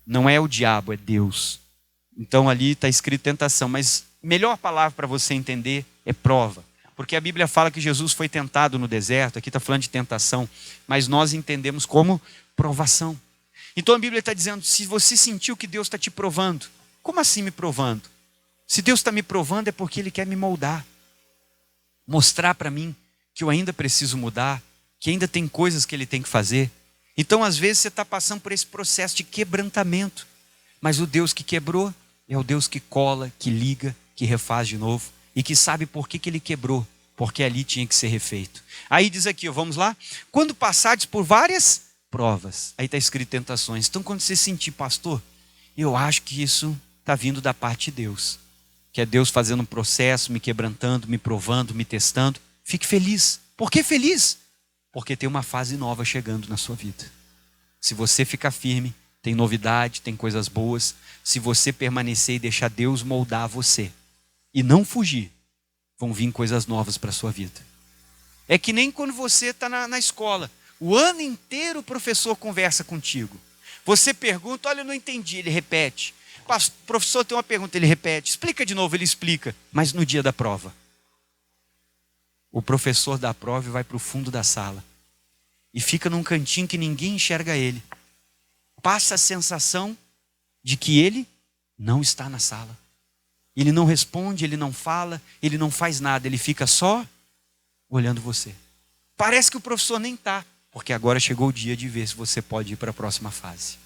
Não é o diabo, é Deus. Então ali está escrito tentação, mas a melhor palavra para você entender é prova. Porque a Bíblia fala que Jesus foi tentado no deserto, aqui está falando de tentação, mas nós entendemos como provação. Então a Bíblia está dizendo, se você sentiu que Deus está te provando, como assim me provando? Se Deus está me provando é porque Ele quer me moldar. Mostrar para mim que eu ainda preciso mudar, que ainda tem coisas que Ele tem que fazer. Então às vezes você está passando por esse processo de quebrantamento, mas o Deus que quebrou é o Deus que cola, que liga, que refaz de novo e que sabe por que Ele quebrou, porque ali tinha que ser refeito. Aí diz aqui, ó, vamos lá? Quando passares por várias provas, aí está escrito tentações. Então quando você sentir, pastor, eu acho que isso está vindo da parte de Deus, que é Deus fazendo um processo, me quebrantando, me provando, me testando, fique feliz. Por que feliz? Porque tem uma fase nova chegando na sua vida. Se você ficar firme, tem novidade, tem coisas boas. Se você permanecer e deixar Deus moldar você e não fugir, vão vir coisas novas para a sua vida. É que nem quando você está na escola. O ano inteiro o professor conversa contigo. Você pergunta, olha, eu não entendi, ele repete. O professor tem uma pergunta, ele repete. Explica de novo, ele explica. Mas no dia da prova, o professor dá a prova e vai para o fundo da sala. E fica num cantinho que ninguém enxerga ele. Passa a sensação de que ele não está na sala. Ele não responde, ele não fala, ele não faz nada. Ele fica só olhando você. Parece que o professor nem está. Porque agora chegou o dia de ver se você pode ir para a próxima fase.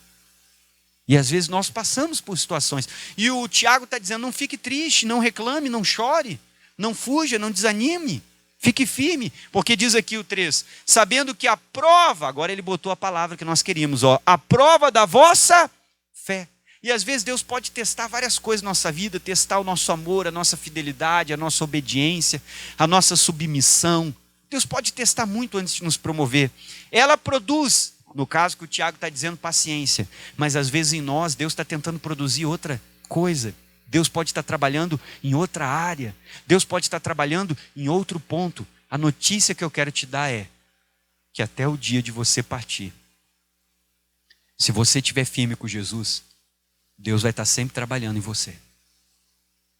E às vezes nós passamos por situações. E o Tiago está dizendo, não fique triste, não reclame, não chore, não fuja, não desanime. Fique firme, porque diz aqui o 3, sabendo que a prova, agora ele botou a palavra que nós queríamos, ó, a prova da vossa fé. E às vezes Deus pode testar várias coisas na nossa vida, testar o nosso amor, a nossa fidelidade, a nossa obediência, a nossa submissão. Deus pode testar muito antes de nos promover. Ela produz, no caso que o Tiago está dizendo, paciência. Mas às vezes em nós, Deus está tentando produzir outra coisa. Deus pode estar trabalhando em outra área. Deus pode estar trabalhando em outro ponto. A notícia que eu quero te dar é que até o dia de você partir, se você estiver firme com Jesus, Deus vai estar sempre trabalhando em você.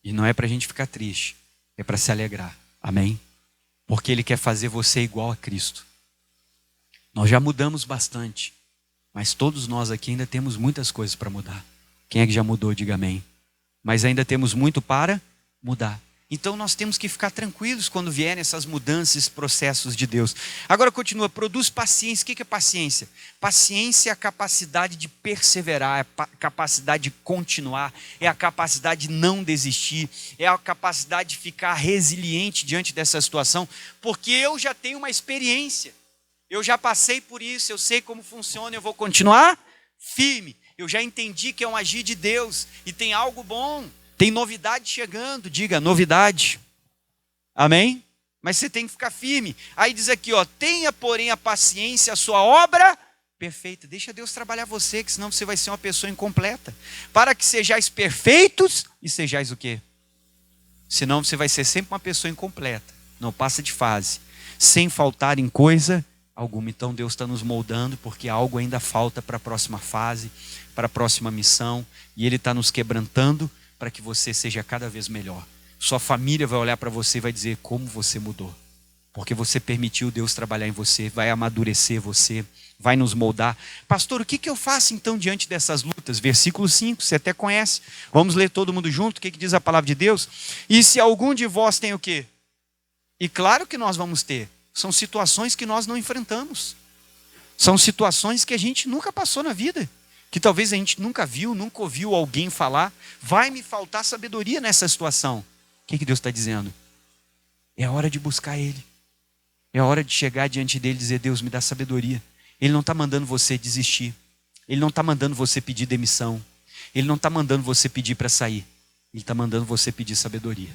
E não é para a gente ficar triste, é para se alegrar. Amém? Porque Ele quer fazer você igual a Cristo. Nós já mudamos bastante, mas todos nós aqui ainda temos muitas coisas para mudar. Quem é que já mudou, diga amém. Mas ainda temos muito para mudar. Então nós temos que ficar tranquilos quando vierem essas mudanças, esses processos de Deus. Agora continua, produz paciência. O que é paciência? Paciência é a capacidade de perseverar, é a capacidade de continuar, é a capacidade de não desistir, é a capacidade de ficar resiliente diante dessa situação, porque eu já tenho uma experiência, eu já passei por isso, eu sei como funciona, eu vou continuar firme. Eu já entendi que é um agir de Deus e tem algo bom. Tem novidade chegando, diga novidade. Amém? Mas você tem que ficar firme. Aí diz aqui, ó, tenha porém a paciência, a sua obra perfeita. Deixa Deus trabalhar você, que senão você vai ser uma pessoa incompleta. Para que sejais perfeitos e sejais o quê? Senão você vai ser sempre uma pessoa incompleta. Não passa de fase. Sem faltar em coisa alguma. Então Deus está nos moldando porque algo ainda falta para a próxima fase, para a próxima missão. E Ele está nos quebrantando para que você seja cada vez melhor. Sua família vai olhar para você e vai dizer como você mudou. Porque você permitiu Deus trabalhar em você, vai amadurecer você, vai nos moldar. Pastor, o que eu faço então diante dessas lutas? Versículo 5, você até conhece. Vamos ler todo mundo junto, o que diz a palavra de Deus? E se algum de vós tem o quê? E claro que nós vamos ter. São situações que nós não enfrentamos. São situações que a gente nunca passou na vida. Que talvez a gente nunca viu, nunca ouviu alguém falar. Vai me faltar sabedoria nessa situação. O que Deus está dizendo? É hora de buscar Ele. É hora de chegar diante dele e dizer: Deus, me dá sabedoria. Ele não está mandando você desistir. Ele não está mandando você pedir demissão. Ele não está mandando você pedir para sair. Ele está mandando você pedir sabedoria.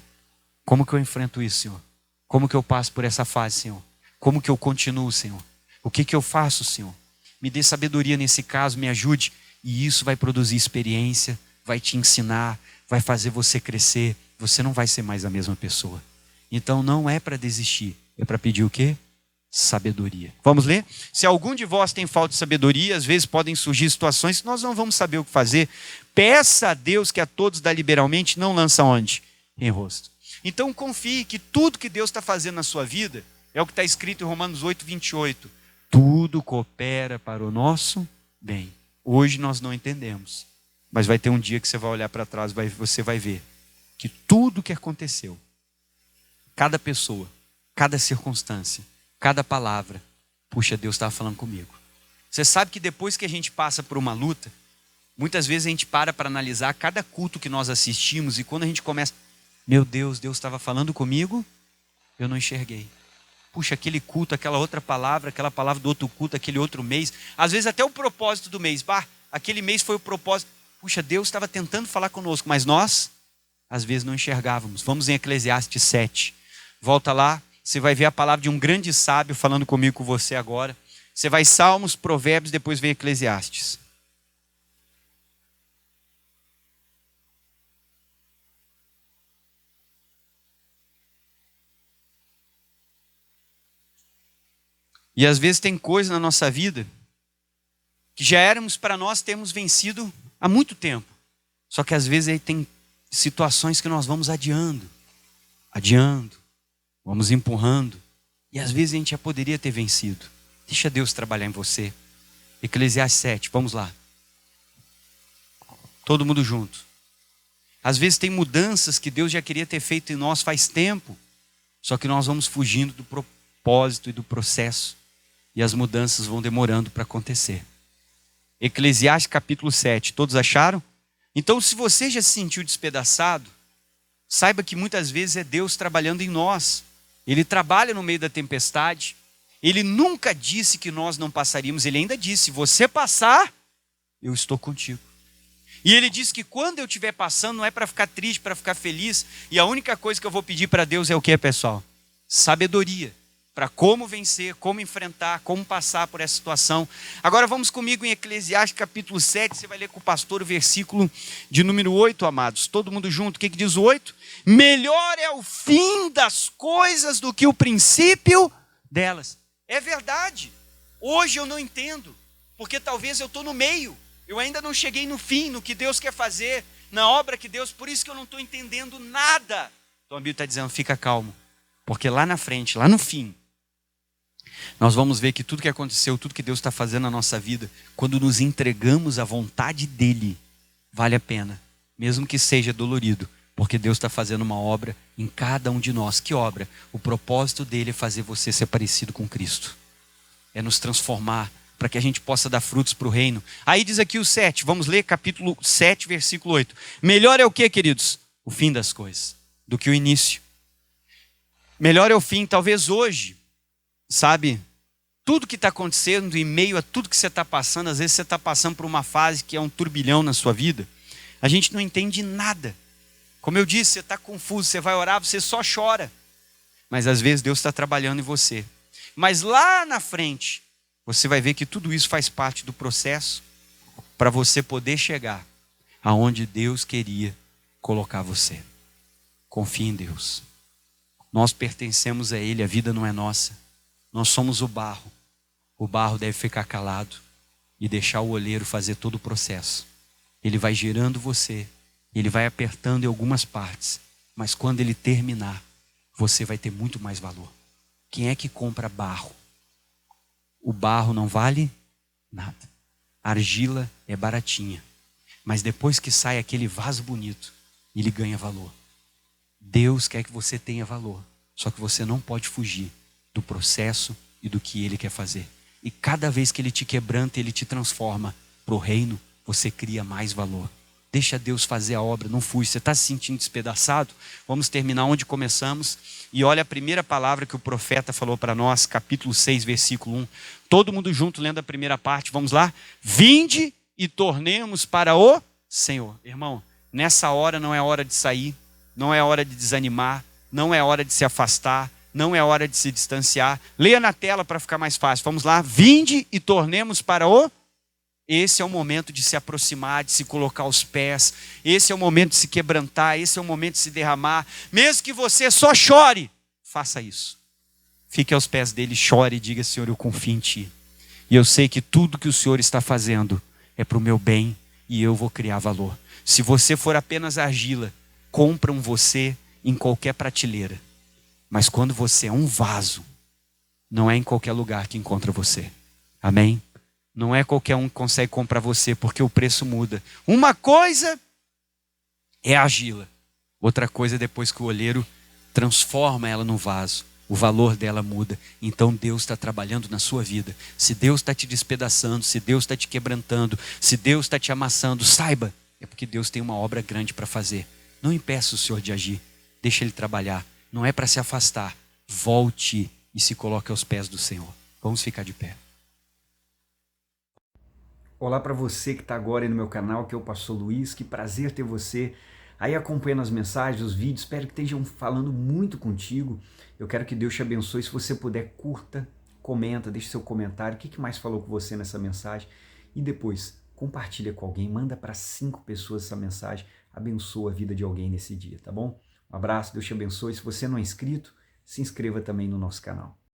Como que eu enfrento isso, Senhor? Como que eu passo por essa fase, Senhor? Como que eu continuo, Senhor? O que que eu faço, Senhor? Me dê sabedoria nesse caso, me ajude. E isso vai produzir experiência, vai te ensinar, vai fazer você crescer. Você não vai ser mais a mesma pessoa. Então não é para desistir, é para pedir o quê? Sabedoria. Vamos ler? Se algum de vós tem falta de sabedoria, às vezes podem surgir situações que nós não vamos saber o que fazer. Peça a Deus, que a todos dá liberalmente, não lança onde? Em rosto. Então confie que tudo que Deus está fazendo na sua vida é o que está escrito em Romanos 8, 28. Tudo coopera para o nosso bem. Hoje nós não entendemos, mas vai ter um dia que você vai olhar para trás e você vai ver que tudo que aconteceu, cada pessoa, cada circunstância, cada palavra, puxa, Deus estava falando comigo. Você sabe que depois que a gente passa por uma luta, muitas vezes a gente para analisar cada culto que nós assistimos, e quando a gente começa, meu Deus, Deus estava falando comigo, eu não enxerguei. Puxa, aquele culto, aquela outra palavra, aquela palavra do outro culto, aquele outro mês, às vezes até o propósito do mês, aquele mês foi o propósito, puxa, Deus estava tentando falar conosco, mas nós, às vezes não enxergávamos. Vamos em Eclesiastes 7, volta lá, você vai ver a palavra de um grande sábio falando comigo, com você agora. Você vai Salmos, Provérbios, depois vem Eclesiastes. E às vezes tem coisa na nossa vida que já éramos para nós termos vencido há muito tempo. Só que às vezes aí tem situações que nós vamos adiando, vamos empurrando. E às vezes a gente já poderia ter vencido. Deixa Deus trabalhar em você. Eclesiastes 7, vamos lá. Todo mundo junto. Às vezes tem mudanças que Deus já queria ter feito em nós faz tempo. Só que nós vamos fugindo do propósito e do processo. E as mudanças vão demorando para acontecer. Eclesiastes capítulo 7, todos acharam? Então, se você já se sentiu despedaçado, saiba que muitas vezes é Deus trabalhando em nós. Ele trabalha no meio da tempestade. Ele nunca disse que nós não passaríamos. Ele ainda disse: se você passar, eu estou contigo. E ele disse que quando eu estiver passando, não é para ficar triste, para ficar feliz. E a única coisa que eu vou pedir para Deus é o que, pessoal? Sabedoria. Para como vencer, como enfrentar, como passar por essa situação. Agora vamos comigo em Eclesiastes capítulo 7, você vai ler com o pastor o versículo de número 8, amados. Todo mundo junto, o que diz o 8? Melhor é o fim das coisas do que o princípio delas. É verdade. Hoje eu não entendo, porque talvez eu estou no meio. Eu ainda não cheguei no fim, no que Deus quer fazer, na obra que Deus, por isso que eu não estou entendendo nada. Então a Bíblia está dizendo, fica calmo, porque lá na frente, lá no fim, nós vamos ver que tudo que aconteceu, tudo que Deus está fazendo na nossa vida, quando nos entregamos à vontade dEle, vale a pena, mesmo que seja dolorido, porque Deus está fazendo uma obra em cada um de nós. Que obra? O propósito dEle é fazer você ser parecido com Cristo, é nos transformar, para que a gente possa dar frutos para o reino. Aí diz aqui o 7, vamos ler capítulo 7, versículo 8. Melhor é o que, queridos? O fim das coisas, do que o início. Melhor é o fim, talvez hoje, sabe, tudo que está acontecendo em meio a tudo que você está passando, às vezes você está passando por uma fase que é um turbilhão na sua vida, a gente não entende nada. Como eu disse, você está confuso, você vai orar, você só chora. Mas às vezes Deus está trabalhando em você. Mas lá na frente, você vai ver que tudo isso faz parte do processo para você poder chegar aonde Deus queria colocar você. Confie em Deus. Nós pertencemos a Ele, a vida não é nossa. Nós somos o barro. O barro deve ficar calado e deixar o oleiro fazer todo o processo. Ele vai gerando você, ele vai apertando em algumas partes, mas quando ele terminar, você vai ter muito mais valor. Quem é que compra barro? O barro não vale nada. A argila é baratinha, mas depois que sai aquele vaso bonito, ele ganha valor. Deus quer que você tenha valor, só que você não pode fugir do processo e do que Ele quer fazer. E cada vez que Ele te quebranta, Ele te transforma para o reino, você cria mais valor. Deixa Deus fazer a obra, não fuja. Você está se sentindo despedaçado? Vamos terminar onde começamos. E olha a primeira palavra que o profeta falou para nós, capítulo 6, versículo 1. Todo mundo junto lendo a primeira parte, vamos lá? Vinde e tornemos para o Senhor. Irmão, nessa hora não é hora de sair, não é hora de desanimar, não é hora de se afastar, não é hora de se distanciar. Leia na tela para ficar mais fácil. Vamos lá? Vinde e tornemos para o... Esse é o momento de se aproximar, de se colocar aos pés. Esse é o momento de se quebrantar. Esse é o momento de se derramar. Mesmo que você só chore, faça isso. Fique aos pés dele, chore e diga: Senhor, eu confio em ti. E eu sei que tudo que o Senhor está fazendo é para o meu bem e eu vou criar valor. Se você for apenas argila, compram você em qualquer prateleira. Mas quando você é um vaso, não é em qualquer lugar que encontra você. Amém? Não é qualquer um que consegue comprar você, porque o preço muda. Uma coisa é a argila. Outra coisa é depois que o olheiro transforma ela no vaso. O valor dela muda. Então Deus está trabalhando na sua vida. Se Deus está te despedaçando, se Deus está te quebrantando, se Deus está te amassando, saiba, é porque Deus tem uma obra grande para fazer. Não impeça o Senhor de agir. Deixa Ele trabalhar. Não é para se afastar. Volte e se coloque aos pés do Senhor. Vamos ficar de pé. Olá para você que está agora aí no meu canal, que é o Pastor Luiz. Que prazer ter você aí acompanhando as mensagens, os vídeos. Espero que estejam falando muito contigo. Eu quero que Deus te abençoe. Se você puder, curta, comenta, deixe seu comentário. O que mais falou com você nessa mensagem? E depois, compartilha com alguém. Manda para 5 pessoas essa mensagem. Abençoa a vida de alguém nesse dia, tá bom? Um abraço, Deus te abençoe. Se você não é inscrito, se inscreva também no nosso canal.